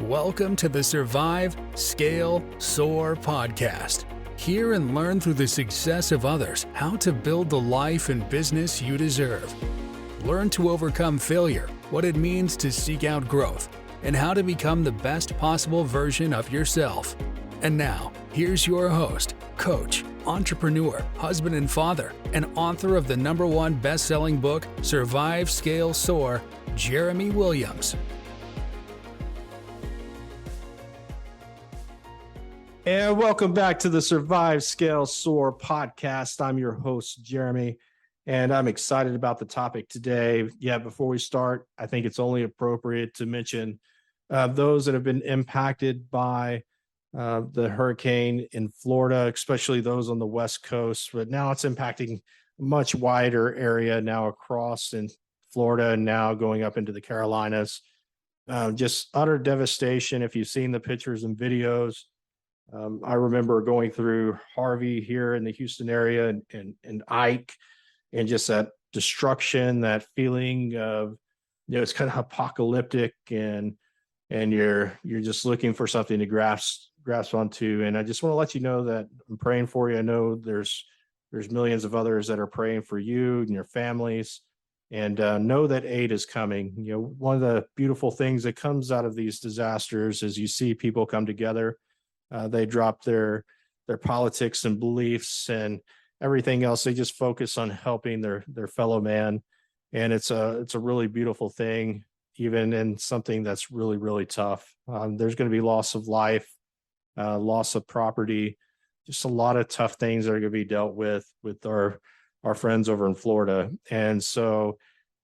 Welcome to the Survive Scale Soar podcast. Hear and learn through the success of others how to build the life and business you deserve. Learn to overcome failure, what it means to seek out growth, and how to become the best possible version of yourself. And now, here's your host, coach, entrepreneur, husband and father, and author of the #1 best-selling book, Survive Scale Soar, Jeremy Williams. And welcome back to the Survive Scale Soar podcast. I'm your host, Jeremy, and I'm excited about the topic today. Yeah, before we start, I think it's only appropriate to mention those that have been impacted by the hurricane in Florida, especially those on the West Coast. But now it's impacting a much wider area now across in Florida and now going up into the Carolinas. Just utter devastation. If you've seen the pictures and videos, I remember going through Harvey here in the Houston area and Ike, and just that destruction, that feeling of, it's kind of apocalyptic, and you're just looking for something to grasp onto. And I just want to let you know that I'm praying for you. I know there's millions of others that are praying for you and your families, and know that aid is coming. One of the beautiful things that comes out of these disasters is you see people come together. They drop their politics and beliefs and everything else. They just focus on helping their fellow man. And it's a really beautiful thing, even in something that's really, really tough. There's going to be loss of life, loss of property, just a lot of tough things that are going to be dealt with our friends over in Florida. And so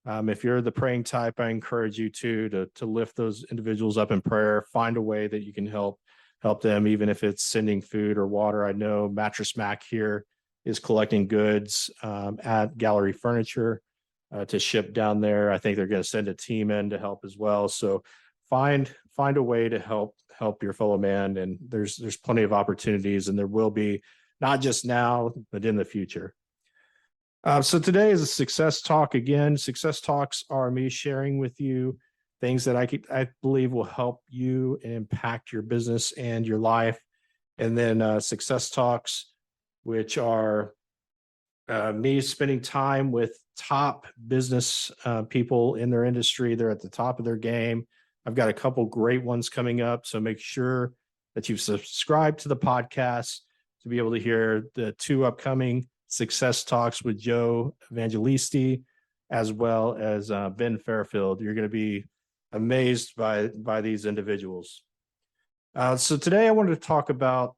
if you're the praying type, I encourage you to lift those individuals up in prayer. Find a way that you can help them, even if it's sending food or water. I know Mattress Mac here is collecting goods at Gallery Furniture to ship down there. I think they're going to send a team in to help as well. So find a way to help your fellow man. And there's plenty of opportunities, and there will be, not just now, but in the future. So today is a success talk again. Success talks are me sharing with you things that I believe will help you and impact your business and your life. And then success talks, which are me spending time with top business people in their industry. They're at the top of their game. I've got a couple great ones coming up, so make sure that you've subscribed to the podcast to be able to hear the 2 upcoming success talks with Joe Evangelisti, as well as Ben Fairfield. You're going to be amazed by these individuals. So today I wanted to talk about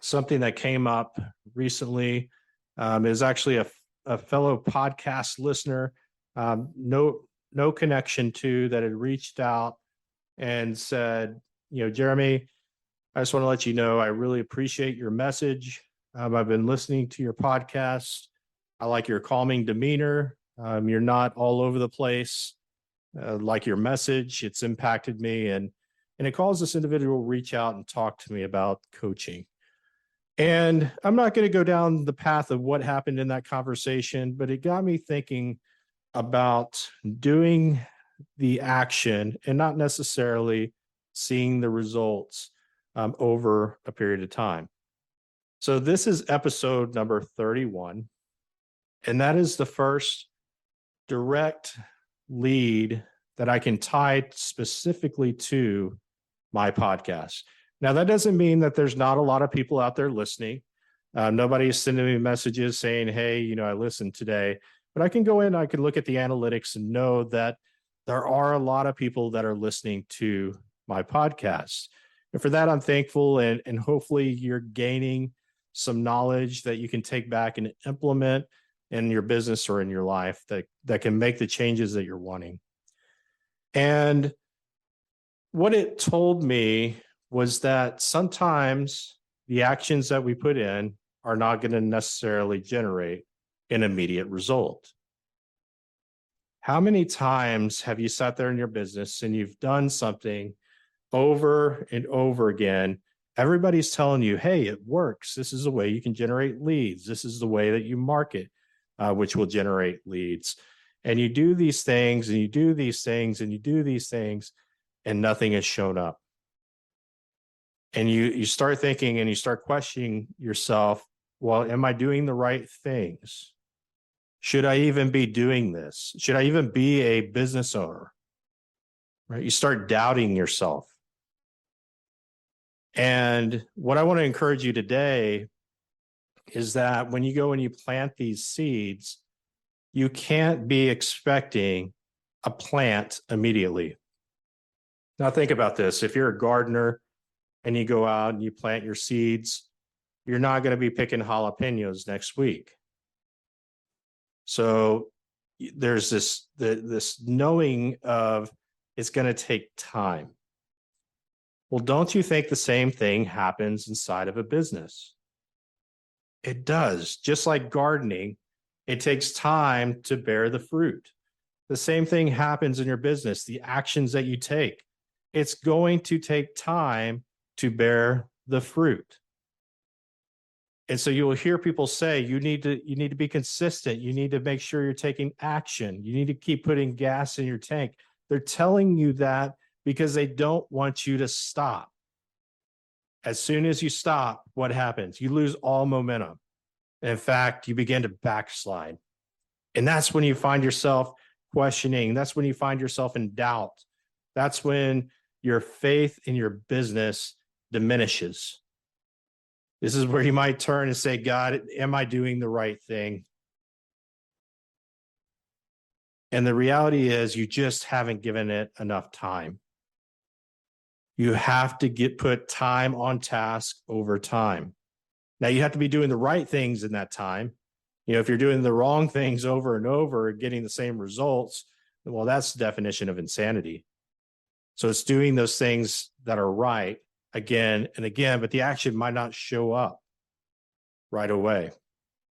something that came up recently. Is actually a fellow podcast listener, no connection to, that had reached out and said, Jeremy, I just want to let you know I really appreciate your message. I've been listening to your podcast. I like your calming demeanor. You're not all over the place. Like your message, it's impacted me, and it caused this individual to reach out and talk to me about coaching. And I'm not going to go down the path of what happened in that conversation, but it got me thinking about doing the action and not necessarily seeing the results over a period of time. So this is episode number 31, and that is the first direct lead that I can tie specifically to my podcast. Now, that doesn't mean that there's not a lot of people out there listening. Nobody is sending me messages saying, hey, I listened today. But I can go in, I can look at the analytics and know that there are a lot of people that are listening to my podcast. And for that, I'm thankful. And hopefully you're gaining some knowledge that you can take back and implement in your business or in your life that can make the changes that you're wanting. And what it told me was that sometimes the actions that we put in are not going to necessarily generate an immediate result. How many times have you sat there in your business and you've done something over and over again? Everybody's telling you, hey, it works. This is the way you can generate leads. This is the way that you market, which will generate leads. And you do these things, and you do these things, and you do these things, and nothing has shown up. And you start thinking and you start questioning yourself, well, am I doing the right things? Should I even be doing this? Should I even be a business owner? Right? You start doubting yourself. And what I want to encourage you today is that when you go and you plant these seeds, you can't be expecting a plant immediately. Now think about this. If you're a gardener and you go out and you plant your seeds, you're not going to be picking jalapenos next week. So there's this knowing of it's going to take time. Well, don't you think the same thing happens inside of a business? It does. Just like gardening, it takes time to bear the fruit. The same thing happens in your business, the actions that you take. It's going to take time to bear the fruit. And so you will hear people say, you need to be consistent. You need to make sure you're taking action. You need to keep putting gas in your tank. They're telling you that because they don't want you to stop. As soon as you stop, what happens? You lose all momentum. And in fact, you begin to backslide. And that's when you find yourself questioning. That's when you find yourself in doubt. That's when your faith in your business diminishes. This is where you might turn and say, God, am I doing the right thing? And the reality is you just haven't given it enough time. You have to put time on task over time. Now you have to be doing the right things in that time. If you're doing the wrong things over and over and getting the same results, well, that's the definition of insanity. So it's doing those things that are right again and again, but the action might not show up right away.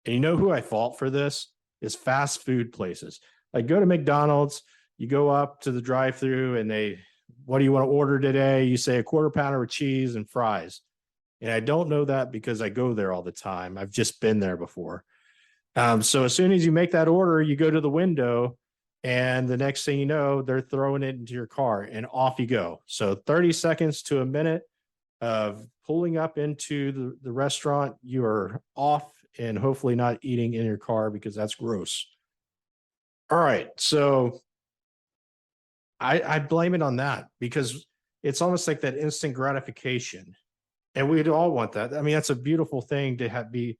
And you know who I fault for this is fast food places. Like go to McDonald's, you go up to the drive-through and what do you want to order today? You say a quarter pounder with cheese and fries. And I don't know that because I go there all the time. I've just been there before. So as soon as you make that order, you go to the window and the next thing you know, they're throwing it into your car and off you go. So 30 seconds to a minute of pulling up into the restaurant, you are off and hopefully not eating in your car because that's gross. All right. So I blame it on that because it's almost like that instant gratification. And we'd all want that. I mean, that's a beautiful thing to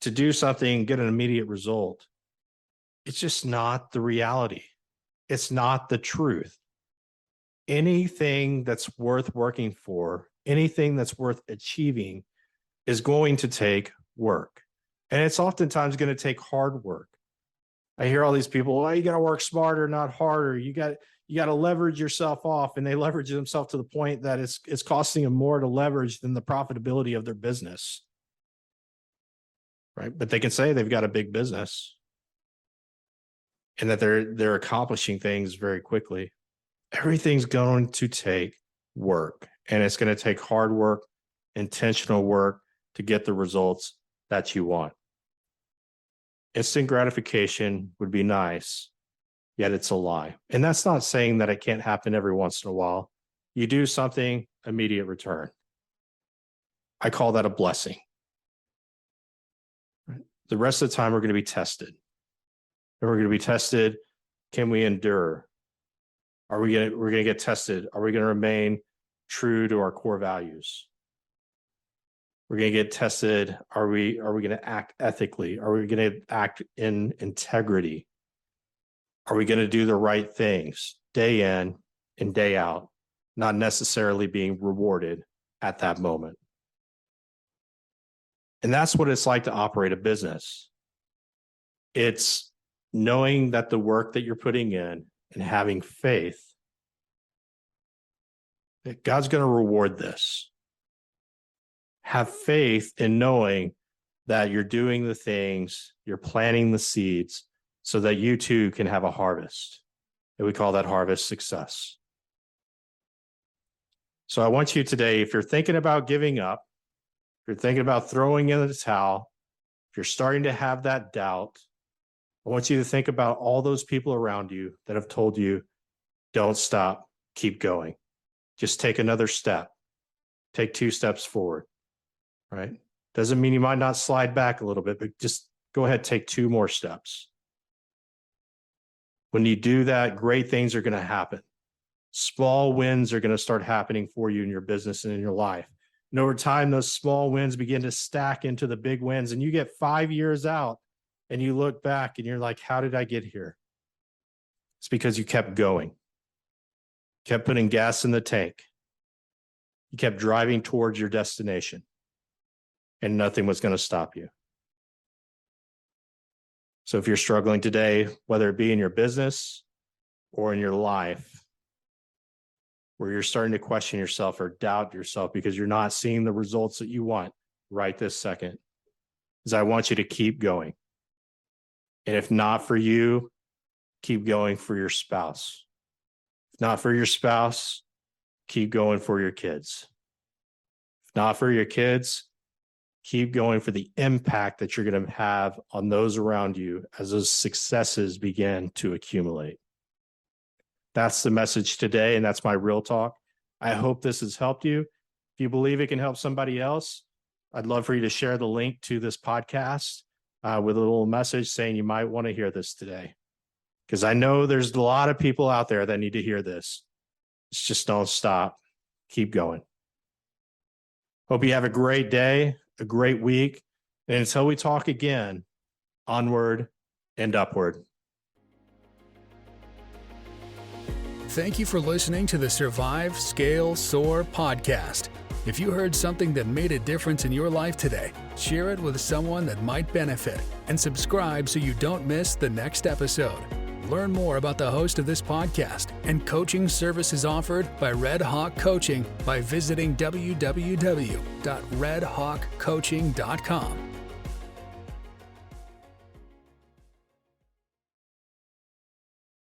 do something, get an immediate result. It's just not the reality. It's not the truth. Anything that's worth working for, anything that's worth achieving is going to take work. And it's oftentimes going to take hard work. I hear all these people, oh, you got to work smarter, not harder. You got to leverage yourself off, and they leverage themselves to the point that it's costing them more to leverage than the profitability of their business. Right? But they can say they've got a big business and that they're accomplishing things very quickly. Everything's going to take work, and it's going to take hard work, intentional work to get the results that you want. Instant gratification would be nice, yet it's a lie. And that's not saying that it can't happen every once in a while. You do something, immediate return. I call that a blessing. The rest of the time, we're going to be tested. And we're going to be tested. Can we endure? We're going to get tested. Are we going to remain true to our core values? We're going to get tested. Are we going to act ethically? Are we going to act in integrity? Are we going to do the right things day in and day out, not necessarily being rewarded at that moment? And that's what it's like to operate a business. It's knowing that the work that you're putting in and having faith that God's going to reward this. Have faith in knowing that you're doing the things, you're planting the seeds so that you too can have a harvest. And we call that harvest success. So I want you today, if you're thinking about giving up, if you're thinking about throwing in the towel, if you're starting to have that doubt, I want you to think about all those people around you that have told you, don't stop, keep going. Just take another step. Take 2 steps forward, right? Doesn't mean you might not slide back a little bit, but just go ahead, take 2 more steps. When you do that, great things are going to happen. Small wins are going to start happening for you in your business and in your life. And over time, those small wins begin to stack into the big wins. And you get 5 years out and you look back and you're like, how did I get here? It's because you kept going. Kept putting gas in the tank. You kept driving towards your destination. And nothing was going to stop you. So if you're struggling today, whether it be in your business or in your life, where you're starting to question yourself or doubt yourself because you're not seeing the results that you want right this second, is I want you to keep going. And if not for you, keep going for your spouse. If not for your spouse, keep going for your kids. If not for your kids, keep going for the impact that you're going to have on those around you as those successes begin to accumulate. That's the message today, and that's my real talk. I hope this has helped you. If you believe it can help somebody else, I'd love for you to share the link to this podcast with a little message saying you might want to hear this today. Because I know there's a lot of people out there that need to hear this. It's just don't stop. Keep going. Hope you have a great day, a great week. And until we talk again, onward and upward. Thank you for listening to the Survive Scale Soar podcast. If you heard something that made a difference in your life today, share it with someone that might benefit and subscribe so you don't miss the next episode. Learn more about the host of this podcast and coaching services offered by Red Hawk Coaching by visiting www.redhawkcoaching.com.